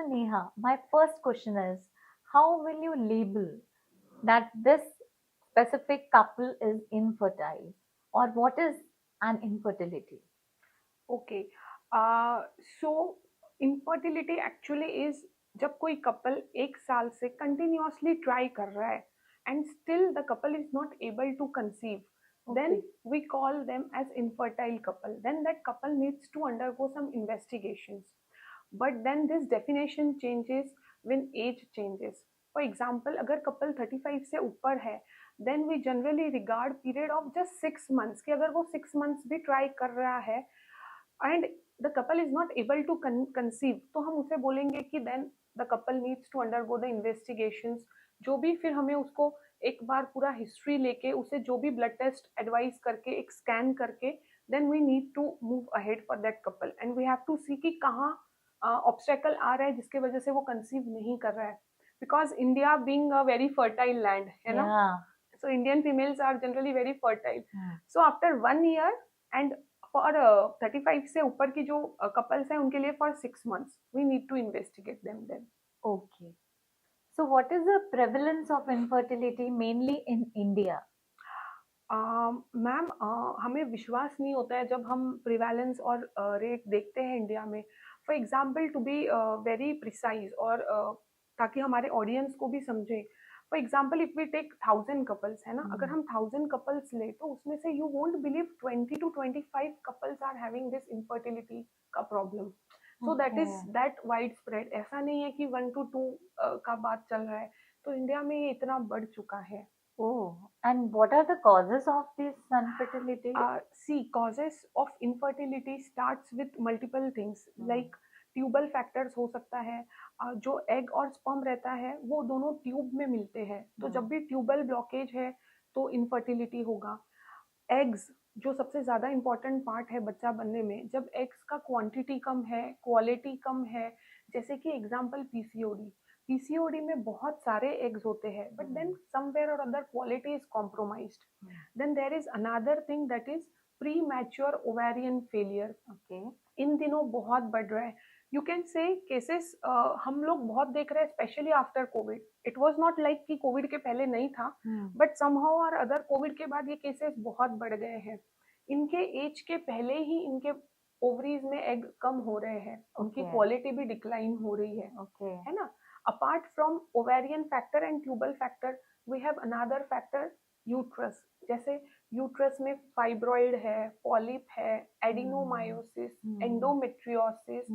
Dr. Neha, my first question is, how will you label that this specific couple is infertile, or what is an infertility? Okay so infertility actually is जब कोई couple 1 साल से continuously try कर रहा है and still the couple is not able to conceive then Okay. we call them as infertile couple. Then that couple needs to undergo some investigations, but then this definition changes when age changes. For example, अगर couple 35 से ऊपर है then we generally regard period of just 6 months कि अगर वो 6 months भी try कर रहा है and the couple is not able to conceive तो हम उसे बोलेंगे कि then the couple needs to undergo the investigations, जो भी फिर हमें उसको एक बार पूरा हिस्ट्री लेके उसे जो भी ब्लड टेस्ट एडवाइस करके एक स्कैन करके then we need to move ahead for that couple and we have to see कि कहाँ ऑब्स्टेकल आ रहा है जिसके वजह से वो कंसीव नहीं कर रहा है, because India being a very fertile land है ना, Yeah. so Indian females are generally very fertile. Hmm. So after 1 year and for 35 से ऊपर की जो couples हैं उनके लिए for 6 months we need to investigate them then. Okay. So, what is the prevalence of infertility mainly in India? Ma'am हमें विश्वास नहीं होता है जब हम प्रिवेलेंस और रेट देखते हैं इंडिया में. For example to be very precise और ताकि हमारे ऑडियंस को भी समझे, for example if we take 1000 couples है ना, अगर हम 1000 कपल्स ले तो उसमें से you won't believe 20 to 25 couples are having this infertility का problem. So that is that wide spread. ऐसा नहीं है कि 1 to 2 का बात चल रहा है, तो इंडिया में ये इतना बढ़ चुका है. Oh, and what are the causes of this infertility? See, causes of infertility starts with multiple things like tubal factors हो सकता है. जो एग और स्पर्म रहता है वो दोनों ट्यूब में मिलते हैं, तो जब भी ट्यूबल ब्लॉकेज है तो इनफर्टिलिटी होगा. एग्स जो सबसे ज़्यादा इम्पोर्टेंट पार्ट है बच्चा बनने में, जब एग्स का क्वांटिटी कम है, क्वालिटी कम है, जैसे कि एग्जांपल पीसीओडी. पीसीओडी में बहुत सारे एग्स होते हैं but then somewhere or other quality is compromised. Then there is another thing that is premature ovarian failure. Okay. इन दिनों बहुत बढ़ रहा है. यू कैन से केसेस हम लोग बहुत देख रहे हैं specially after Covid. It was not like कि कोविड के पहले नहीं था, बट समहाउ और अदर कोविड के बाद ये केसेस बहुत बढ़ गए हैं. इनके एज के पहले ही इनके ओवरीज में एग कम हो रहे हैं, उनकी Okay. क्वालिटी भी डिक्लाइन हो रही है. Okay. है ना. Apart from ovarian factor and tubal factor we have another factor uterus. जैसे यूट्रस में फाइब्रॉइड है, पॉलिप है, adenomyosis, endometriosis,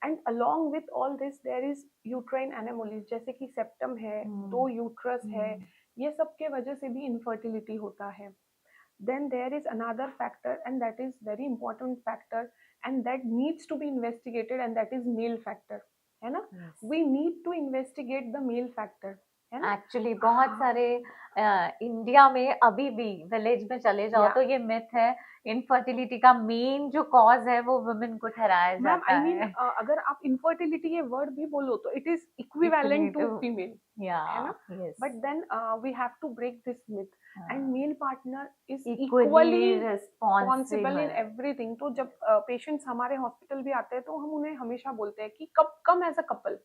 and along with all this there is uterine anomalies जैसे कि सेप्टम है, 2 यूट्रस है. ये सब के वजह से भी इनफर्टिलिटी होता है. then there is another factor and that is very important factor and that needs to be investigated and that is male factor, है ना. we need to investigate the male factor, है ना. एक्चुअली बहुत सारे India में अभी भी village में चले जाओ Yeah. तो ये मिथ है, इनफर्टिलिटी का मेन जो कॉज है वो वुमेन को ठहराया मैम जाता आई मीन है. अगर आप इनफर्टिलिटी ये वर्ड भी बोलो तो it is equivalent to female, है ना. Yeah, yes. but then we have to break this myth and male partner is Equally equally responsible. responsible in everything. तो जब पेशेंट्स हमारे हॉस्पिटल भी आते हैं तो हम उन्हें हमेशा बोलते हैं कि कब come as a couple.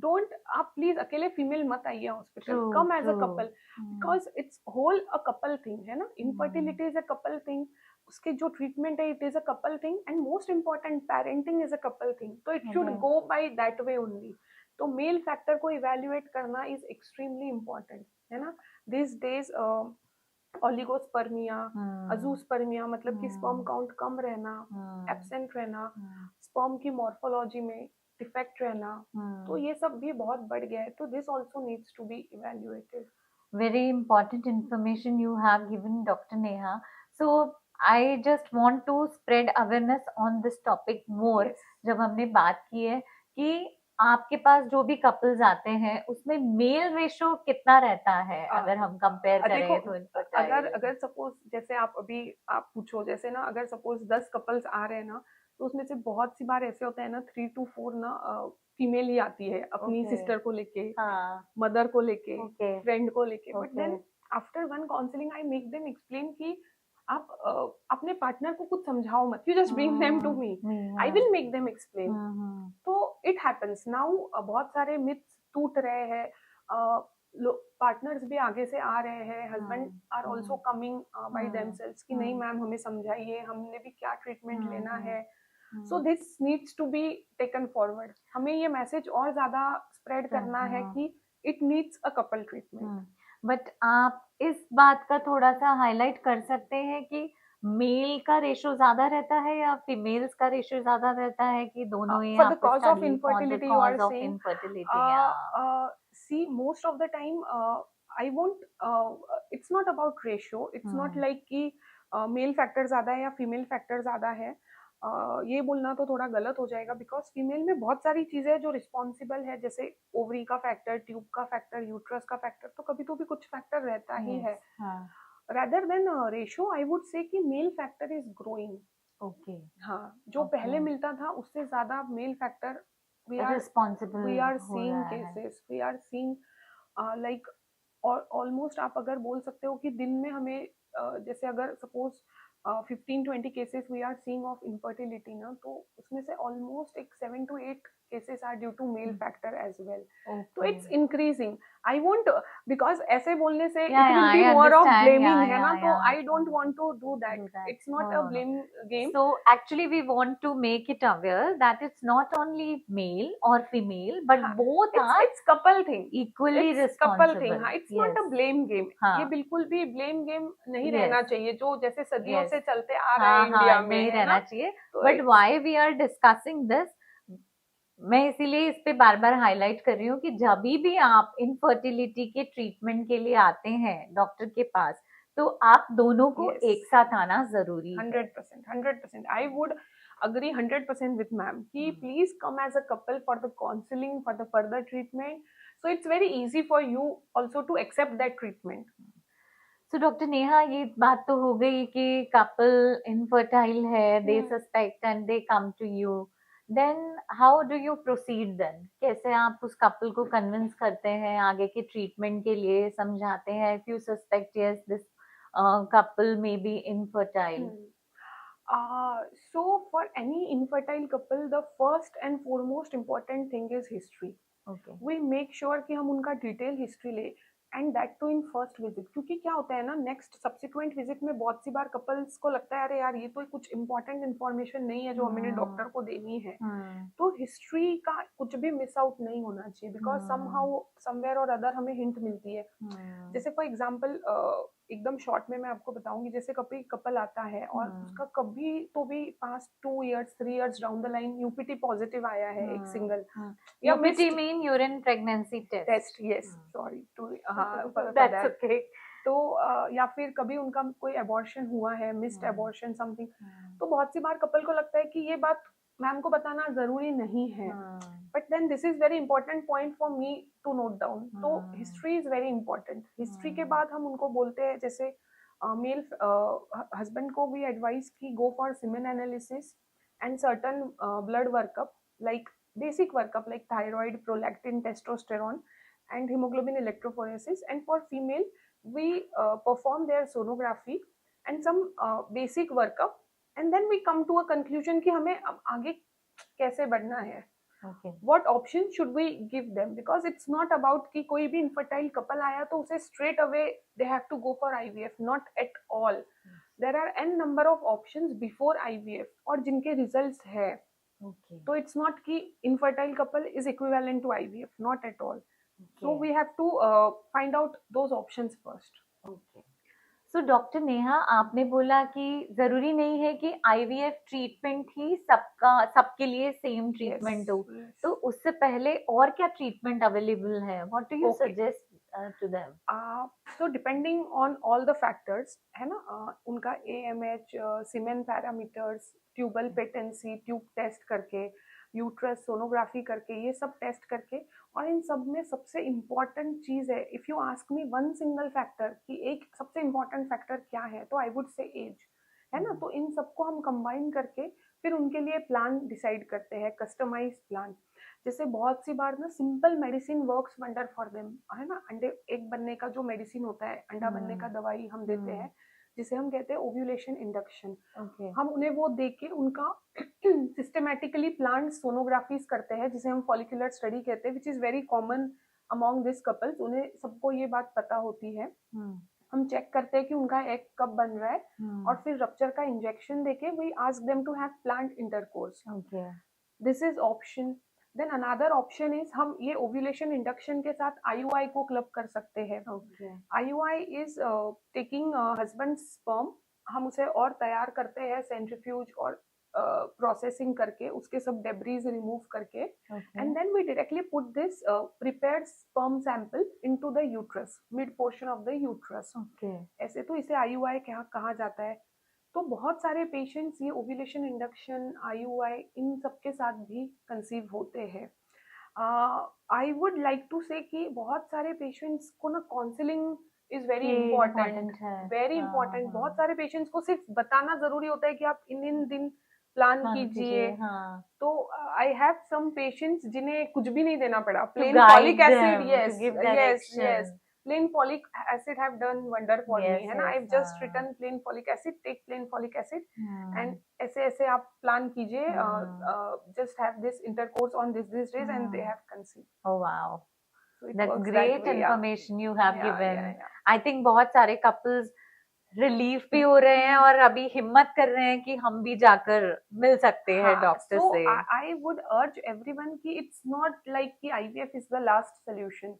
Don't आप प्लीज अकेले फीमेल मत आइए hospital, come as a couple because it's whole a couple thing, है ना. Infertility is a couple thing, उसके जो ट्रीटमेंट है it is a couple thing and most important parenting is a couple thing, तो it should go by that way only. तो male factor को evaluate करना is extremely important, है ना. This days oligospermia, अजूस्पर्मिया मतलब कि स्पर्म काउंट कम रहना, absent रहना, स्पर्म की मॉर्फोलॉजी में डिफेक्ट रहना, तो ये सब भी बहुत बढ़ गया है. तो this also needs to be evaluated. Very important information you have given, Dr. Neha. So I just want to spread awareness on this topic more. Yes. जब हमने बात की है कि आपके पास जो भी कपल्स आते हैं उसमें मेल रेशो कितना रहता है अगर हम कंपेयर करें देखो, तो infertile. अगर सपोज जैसे आप अभी आप पूछो जैसे ना, अगर सपोज 10 कपल्स आ रहे हैं ना तो उसमें से बहुत सी बार ऐसे होता है ना 3 to 4 ना फीमेल ही आती है अपनी सिस्टर को लेके, मदर को लेके, फ्रेंड को लेके. But then after one counselling I make them explain कि आप अपने पार्टनर को कुछ समझाओ मत, you just bring them to me, I will make them explain. तो इट हैपेंस नाउ, बहुत सारे मिथ्स टूट रहे हैं, पार्टनर्स भी आगे से आ रहे हैं, husband are also coming by themselves कि नहीं मैम हमें समझाइए, हमने भी क्या ट्रीटमेंट लेना है। So this needs to be taken forward, हमें ये मैसेज और ज्यादा स्प्रेड करना है कि it needs a couple treatment. But आप इस बात का थोड़ा सा हाईलाइट कर सकते हैं कि मेल का रेशो ज्यादा रहता है या फीमेल्स का रेशो ज्यादा रहता है, कि दोनों ही For the आपस cause of study for the infertility you are cause of saying, infertility? या see, most of the time I won't, it's not about ratio, it's not like कि मेल फैक्टर ज्यादा है या फीमेल फैक्टर ज्यादा है, ये बोलना तो थोड़ा गलत हो जाएगा, बिकॉज फीमेल में बहुत सारी चीजें जो रिस्पॉन्सिबल है, जैसे ओवरी का फैक्टर, ट्यूब का फैक्टर, यूट्रस का फैक्टर, तो कभी तो भी कुछ फैक्टर रहता ही है। rather than ratio, I would say कि mail factor is growing. Okay, हाँ, जो पहले मिलता था उससे ज्यादा mail factor we are responsible seeing cases, we are seeing like, और ऑलमोस्ट आप अगर बोल सकते हो कि दिन में हमें जैसे अगर suppose 15-20 cases we are seeing of infertility ना, तो उसमें से ऑलमोस्ट एक 7 to 8 cases are due to male factor as well. तो it's increasing, I won't, because ऐसे बोलने से it will be more of blaming है ना, तो I don't want to do that, it's not a blame game. So actually we want to make it aware that it's not only male or female but both are it's couple thing, equally it's responsible. couple thing, हाँ, it's not a blame game, ये बिल्कुल भी blame game नहीं रहना चाहिए, जो जैसे सदियों से चलते आ रहे हैं इंडिया में, नहीं रहना चाहिए। तो but why we are discussing this, मैं इसीलिए इस पे बार बार हाईलाइट कर रही हूँ कि जब भी आप इनफर्टिलिटी के ट्रीटमेंट के लिए आते हैं डॉक्टर के पास, तो आप दोनों को एक साथ आना जरूरी है। 100%, I would agree 100% with ma'am कि please come as a couple for the counseling, for the further treatment, so it's very easy for you also to accept that treatment. So doctor Neha, ये बात तो हो गई कि कपल इनफर्टाइल है, they suspect and they come to you, then how do you proceed? Then कैसे आप उस कपल को कन्विंस करते हैं आगे के ट्रीटमेंट के लिए, समझाते हैं if you suspect yes this couple may be infertile? So for any infertile couple, the first and foremost important thing is history. Okay. We make sure कि हम उनका डिटेल हिस्ट्री ले, and that too in first visit, क्योंकि क्या होता है ना, next subsequent visit में बहुत सी बार कपल्स को लगता है अरे यार ये तो कुछ इंपॉर्टेंट इन्फॉर्मेशन नहीं है जो हमें डॉक्टर को देनी है, तो हिस्ट्री का कुछ भी मिस आउट नहीं होना चाहिए, because somehow somewhere or other हमें हिंट मिलती है। जैसे फॉर एग्जाम्पल एकदम शॉर्ट में मैं आपको बताऊंगी, जैसे कभी कपल आता है और उसका कभी तो भी past 2 years 3 years down the line UPT positive आया है, एक single, UPT mean urine pregnancy test, yes sorry too, that's okay. तो या फिर कभी उनका कोई एबॉर्शन हुआ है, मिस्ड एबॉर्शन समथिंग, तो बहुत सी बार कपल को लगता है कि ये बात मैम को बताना जरूरी नहीं है, but then this is very important point for me to note down. तो history is very important. History के बाद हम उनको बोलते हैं, जैसे मेल हस्बैंड को भी एडवाइस की go for semen analysis and certain blood workup, like basic workup like thyroid, prolactin, testosterone, and hemoglobin electrophoresis. And for female, we perform their sonography and some basic workup, and then we come to a conclusion कि हमें अब आगे कैसे बढ़ना है, what option should we give them, because it's not about कि कोई भी infertile couple आया तो उसे straight away they have to go for IVF, not at all. There are n number of options before IVF और जिनके results है। So it's not कि infertile couple is equivalent to IVF, not at all. So we have to find out those options first. So doctor Neha, आपने बोला कि जरूरी नहीं है कि IVF ट्रीटमेंट ही सबके लिए सेम ट्रीटमेंट हो, तो उससे पहले और क्या ट्रीटमेंट अवेलेबल है? What do you suggest to them? So depending on all the factors है ना, उनका AMH, semen parameters, tubal patency, tube test करके, यूट्रस सोनोग्राफी करके, ये सब टेस्ट करके, और इन सब में सबसे इम्पॉर्टेंट चीज है, if you ask me one single factor कि एक सबसे इम्पॉर्टेंट फैक्टर क्या है, तो आई वुड से एज है ना। तो इन सबको हम कंबाइन करके फिर उनके लिए प्लान डिसाइड करते हैं, कस्टमाइज प्लान। जैसे बहुत सी बार ना simple medicine works wonder for them है ना, अंडे एक बनने का जो मेडिसिन होता है, अंडा बनने का दवाई हम देते हैं, जिसे हम कहते हैं ओव्यूलेशन इंडक्शन। Okay. हम उन्हें वो देख के उनका सिस्टमेटिकली प्लांट सोनोग्राफीज करते हैं, जिसे हम फॉलिकुलर स्टडी कहते हैं, which is very common among this couples. उन्हें सबको ये बात पता होती है। हम चेक करते हैं कि उनका एग कब बन रहा है और फिर रप्चर का इंजेक्शन देके we ask them to have planned intercourse. This is option. Then another option is हम ये ओव्यूलेशन इंडक्शन के साथ IUI को क्लब कर सकते हैं। IUI is taking husband sperm, हम उसे और तैयार करते हैं सेंट्रीफ्यूज और प्रोसेसिंग करके, उसके सब डेब्रीज रिमूव करके, and then we directly put this prepared sperm sample into the uterus, mid portion of the uterus. ऐसे तो इसे IUI कहा जाता है। तो बहुत सारे पेशेंट्स ये ओव्यूलेशन इंडक्शन, IUI इन सब के साथ भी कंसीव होते हैं। आई वुड लाइक टू से कि बहुत सारे पेशेंट्स को ना counselling is very important, very important. बहुत सारे पेशेंट्स को सिर्फ बताना जरूरी होता है कि आप इन दिन प्लान कीजिए। तो आई हैव सम पेशेंट्स जिन्हें कुछ भी नहीं देना पड़ा, plain folic acid, yes yes yes, plain folic acid have done wonder for me, है ना। I've just written plain folic acid, take plain folic acid, and ऐसे आप प्लान कीजिए, just have this intercourse on this days, and they have conceived. Oh wow, so that's great information you have given. I think बहुत सारे couples relief भी हो रहे हैं और अभी हिम्मत कर रहे हैं कि हम भी जाकर मिल सकते हैं डॉक्टर से। आई वुड अर्ज एवरीवन कि इट्स नॉट लाइक कि IVF is the last solution.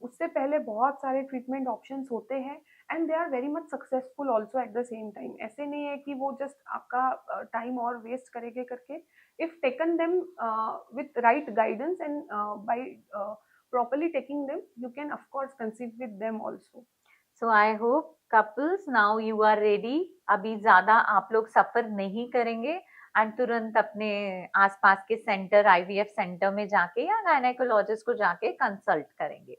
उससे पहले बहुत सारे ट्रीटमेंट ऑप्शंस होते हैं and they are very much successful also at the same time. ऐसे नहीं है कि वो जस्ट आपका टाइम और वेस्ट करेंगे करके। If taken them with right guidance and by properly taking them, you can of course conceive with them also. So I hope couples now you are ready, अभी ज्यादा आप लोग सफर नहीं करेंगे एंड तुरंत अपने आसपास के सेंटर, IVF सेंटर में जाके या गायनेकोलॉजिस्ट को जाके कंसल्ट करेंगे।